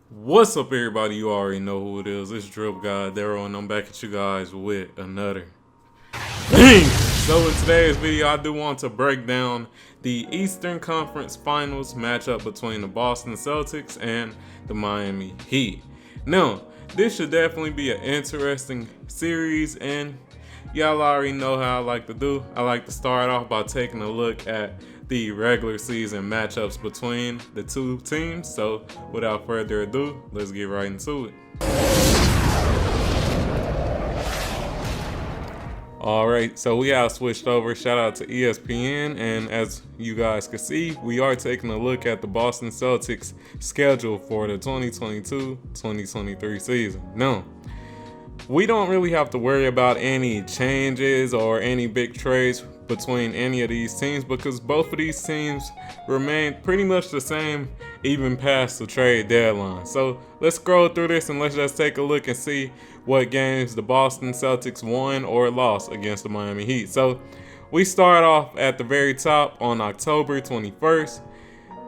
What's up, everybody? You already know who it is. It's Drip Guy Daryl, and I'm back at you guys with another bang. So in today's video, I do want to break down the Eastern Conference Finals matchup between the Boston Celtics and the Miami Heat. Now, this should definitely be an interesting series, and y'all already know how I like to do. I like to start off by taking a look at the regular season matchups between the two teams. So without further ado, let's get right into it. Alright, so we have switched over. Shout out to ESPN, and as you guys can see, we are taking a look at the Boston Celtics schedule for the 2022-2023 season. Now, we don't really have to worry about any changes or any big trades between any of these teams because both of these teams remain pretty much the same even past the trade deadline. So let's scroll through this and let's just take a look and see what games the Boston Celtics won or lost against the Miami Heat. So we start off at the very top on October 21st.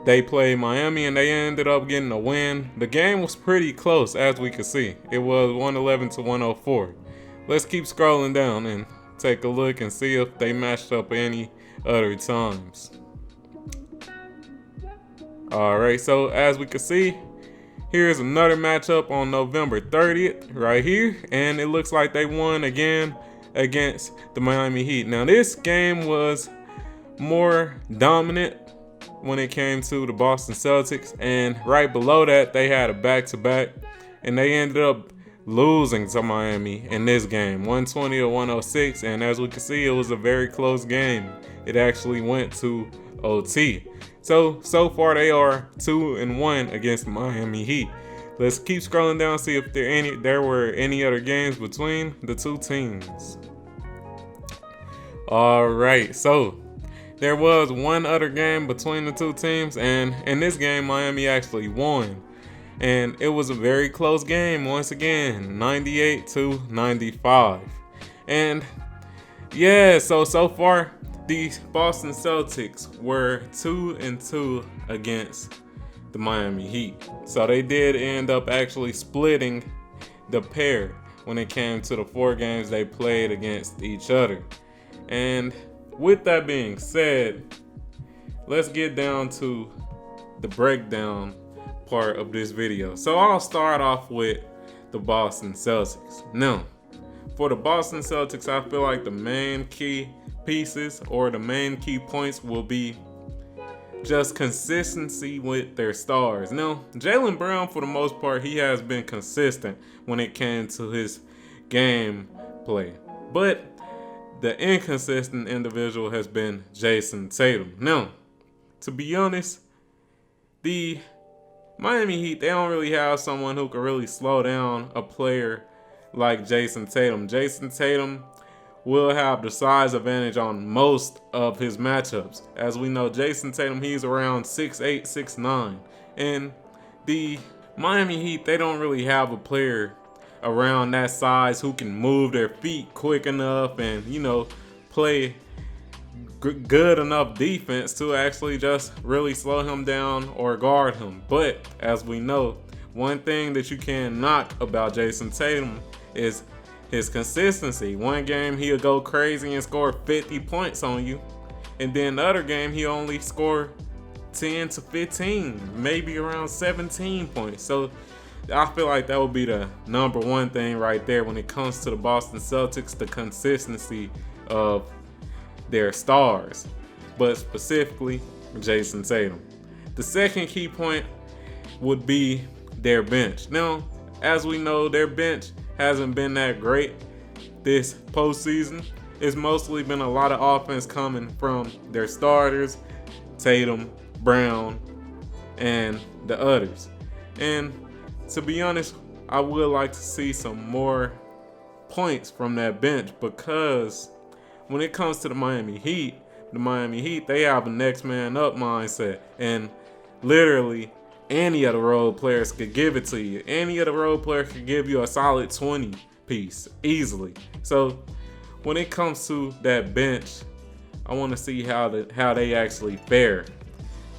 They played Miami and they ended up getting a win. The game was pretty close, as we could see. It was 111 to 104. Let's keep scrolling down and take a look and see if they matched up any other times. Alright, so as we can see, here's another matchup on November 30th right here. And it looks like they won again against the Miami Heat. Now this game was more dominant when it came to the Boston Celtics, and right below that they had a back-to-back, and they ended up losing to Miami in this game 120 to 106. And as we can see, it was a very close game. It actually went to OT. So far they are 2-1 against Miami Heat. Let's keep scrolling down, see if there were any other games between the two teams. All right, so there was one other game between the two teams, and in this game, Miami actually won. And it was a very close game once again, 98 to 95. And yeah, so far, the Boston Celtics were 2-2 against the Miami Heat. So they did end up actually splitting the pair when it came to the 4 games they played against each other. And with that being said, let's get down to the breakdown part of this video. So I'll start off with the Boston Celtics. Now, for the Boston Celtics, I feel like the main key pieces or the main key points will be just consistency with their stars. Now, Jaylen Brown, for the most part, he has been consistent when it came to his game play. But the inconsistent individual has been Jason Tatum. Now, to be honest, the Miami Heat, they don't really have someone who can really slow down a player like Jason Tatum. Jason Tatum will have the size advantage on most of his matchups. As we know, Jason Tatum, he's around 6'8", 6'9". And the Miami Heat, they don't really have a player around that size who can move their feet quick enough and, play good enough defense to actually just really slow him down or guard him. But as we know, one thing that you can't knock about Jason Tatum is his consistency. One game he'll go crazy and score 50 points on you, and then the other game he'll only score 10 to 15, maybe around 17 points. So I feel like that would be the number one thing right there when it comes to the Boston Celtics, the consistency of their stars, but specifically Jason Tatum. The second key point would be their bench. Now, as we know, their bench hasn't been that great this postseason. It's mostly been a lot of offense coming from their starters, Tatum, Brown, and the others. And to be honest, I would like to see some more points from that bench, because when it comes to the Miami Heat, they have a next man up mindset. And literally, any of the role players could give it to you. Any of the role players could give you a solid 20 piece easily. So when it comes to that bench, I want to see how they actually fare.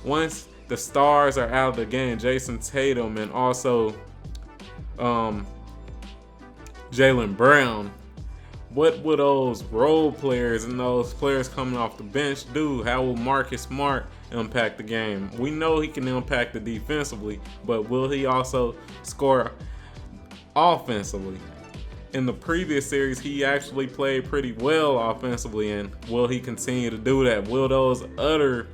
Once the stars are out of the game, Jason Tatum and also Jaylen Brown, what will those role players and those players coming off the bench do? How will Marcus Smart impact the game? We know he can impact it defensively, but will he also score offensively? In the previous series, he actually played pretty well offensively, and will he continue to do that? Will those other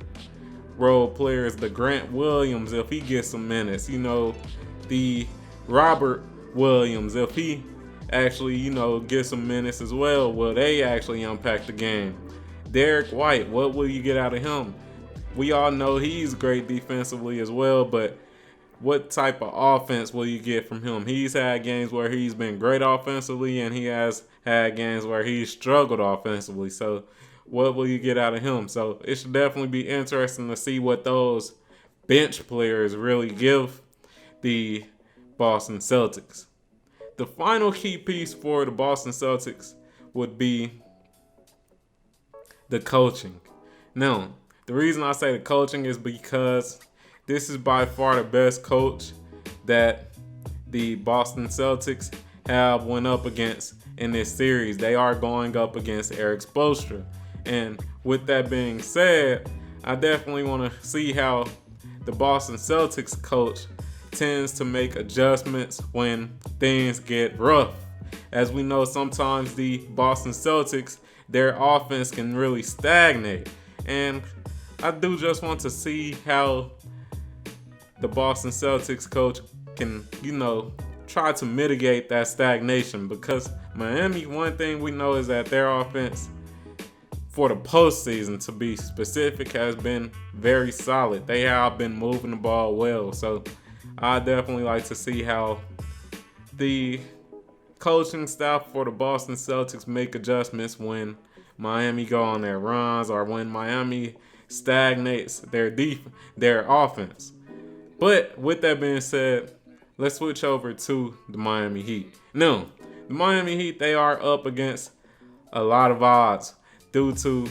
role players, the Grant Williams, if he gets some minutes, the Robert Williams, if he actually, get some minutes as well, will they actually impact the game? Derek White, what will you get out of him? We all know he's great defensively as well, but what type of offense will you get from him? He's had games where he's been great offensively, and he has had games where he's struggled offensively. So what will you get out of him? So it should definitely be interesting to see what those bench players really give the Boston Celtics. The final key piece for the Boston Celtics would be the coaching. Now, the reason I say the coaching is because this is by far the best coach that the Boston Celtics have went up against in this series. They are going up against Eric Spoelstra. And with that being said, I definitely want to see how the Boston Celtics coach tends to make adjustments when things get rough. As we know, sometimes the Boston Celtics, their offense can really stagnate. And I do just want to see how the Boston Celtics coach can, try to mitigate that stagnation, because Miami, one thing we know is that their offense for the postseason, to be specific, has been very solid. They have been moving the ball well. So I definitely like to see how the coaching staff for the Boston Celtics make adjustments when Miami go on their runs or when Miami stagnates their offense. But with that being said, let's switch over to the Miami Heat. Now, the Miami Heat, they are up against a lot of odds due to,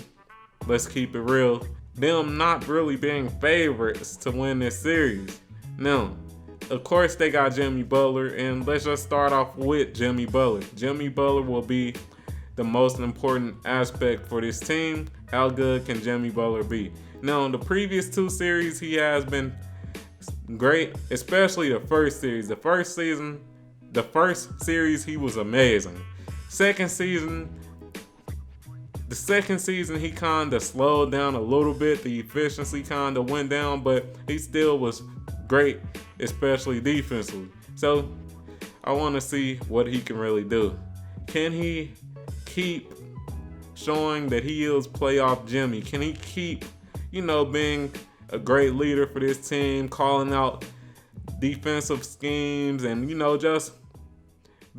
let's keep it real, them not really being favorites to win this series. Now, of course, they got Jimmy Butler, and let's just start off with Jimmy Butler. Jimmy Butler will be the most important aspect for this team. How good can Jimmy Butler be? Now, in the previous two series, he has been great, especially the first series. The first series, he was amazing. The second season, he kind of slowed down a little bit. The efficiency kind of went down, but he still was great, especially defensively. So I want to see what he can really do. Can he keep showing that he is playoff Jimmy? Can he keep, being a great leader for this team, calling out defensive schemes and, just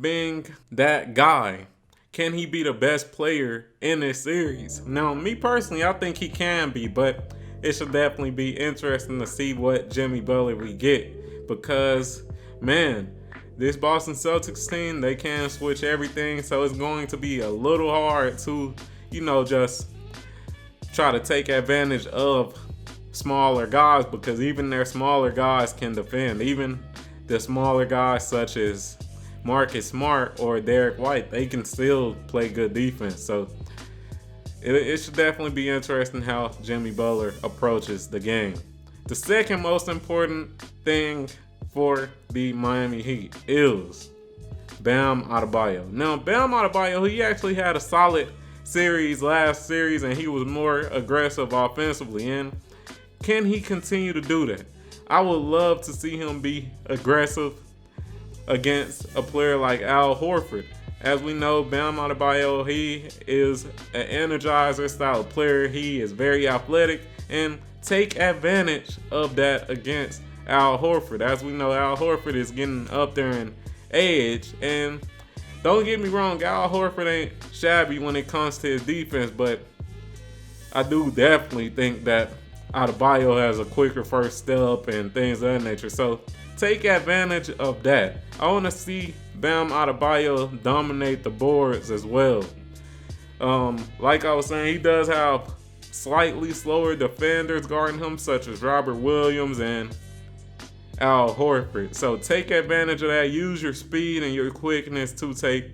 being that guy? Can he be the best player in this series? Now, me personally, I think he can be, but it should definitely be interesting to see what Jimmy Butler we get, because, man, this Boston Celtics team, they can switch everything, so it's going to be a little hard to, just try to take advantage of smaller guys, because even their smaller guys can defend. Even the smaller guys such as Marcus Smart or Derek White, they can still play good defense. So it should definitely be interesting how Jimmy Butler approaches the game. The second most important thing for the Miami Heat is Bam Adebayo. Now, Bam Adebayo, he actually had a solid series last series, and he was more aggressive offensively. And can he continue to do that? I would love to see him be aggressive against a player like Al Horford. As we know, Bam Adebayo, he is an energizer style player. He is very athletic, and take advantage of that against Al Horford. As we know, Al Horford is getting up there in age, and don't get me wrong, Al Horford ain't shabby when it comes to his defense, but I do definitely think that Adebayo has a quicker first step and things of that nature. So take advantage of that. I want to see Bam Adebayo dominate the boards as well. Like I was saying, he does have slightly slower defenders guarding him, such as Robert Williams and Al Horford. So take advantage of that. Use your speed and your quickness to take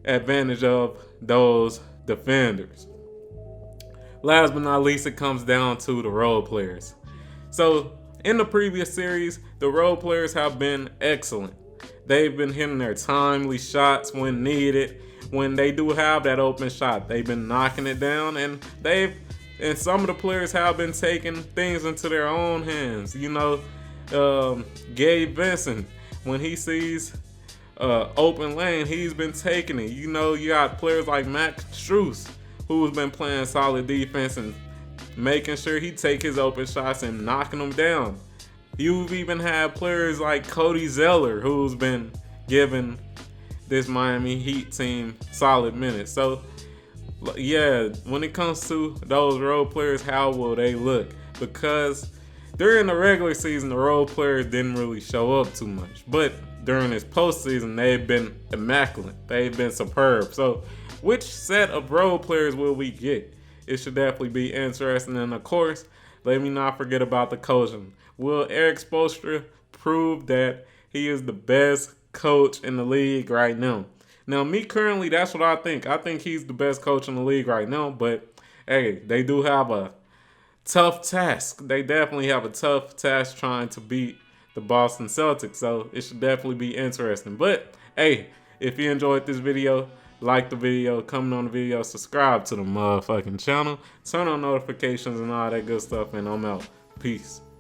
advantage of those defenders. Last but not least, it comes down to the role players. So in the previous series, the role players have been excellent. They've been hitting their timely shots when needed. When they do have that open shot, they've been knocking it down, and some of the players have been taking things into their own hands. You know, Gabe Vincent, when he sees open lane, he's been taking it. You know, you got players like Max Strus, who's been playing solid defense and making sure he take his open shots and knocking them down. You've even had players like Cody Zeller, who's been giving this Miami Heat team solid minutes. So, yeah, when it comes to those role players, how will they look? Because during the regular season, the role players didn't really show up too much. But during this postseason, they've been immaculate. They've been superb. So, which set of role players will we get? It should definitely be interesting. And, of course, let me not forget about the coaching. Will Eric Spoelstra prove that he is the best coach in the league right now? Now, me currently, that's what I think. I think he's the best coach in the league right now. But, hey, they do have a tough task. They definitely have a tough task trying to beat the Boston Celtics. So, it should definitely be interesting. But, hey, if you enjoyed this video, like the video, comment on the video, subscribe to the motherfucking channel, turn on notifications and all that good stuff, and I'm out. Peace.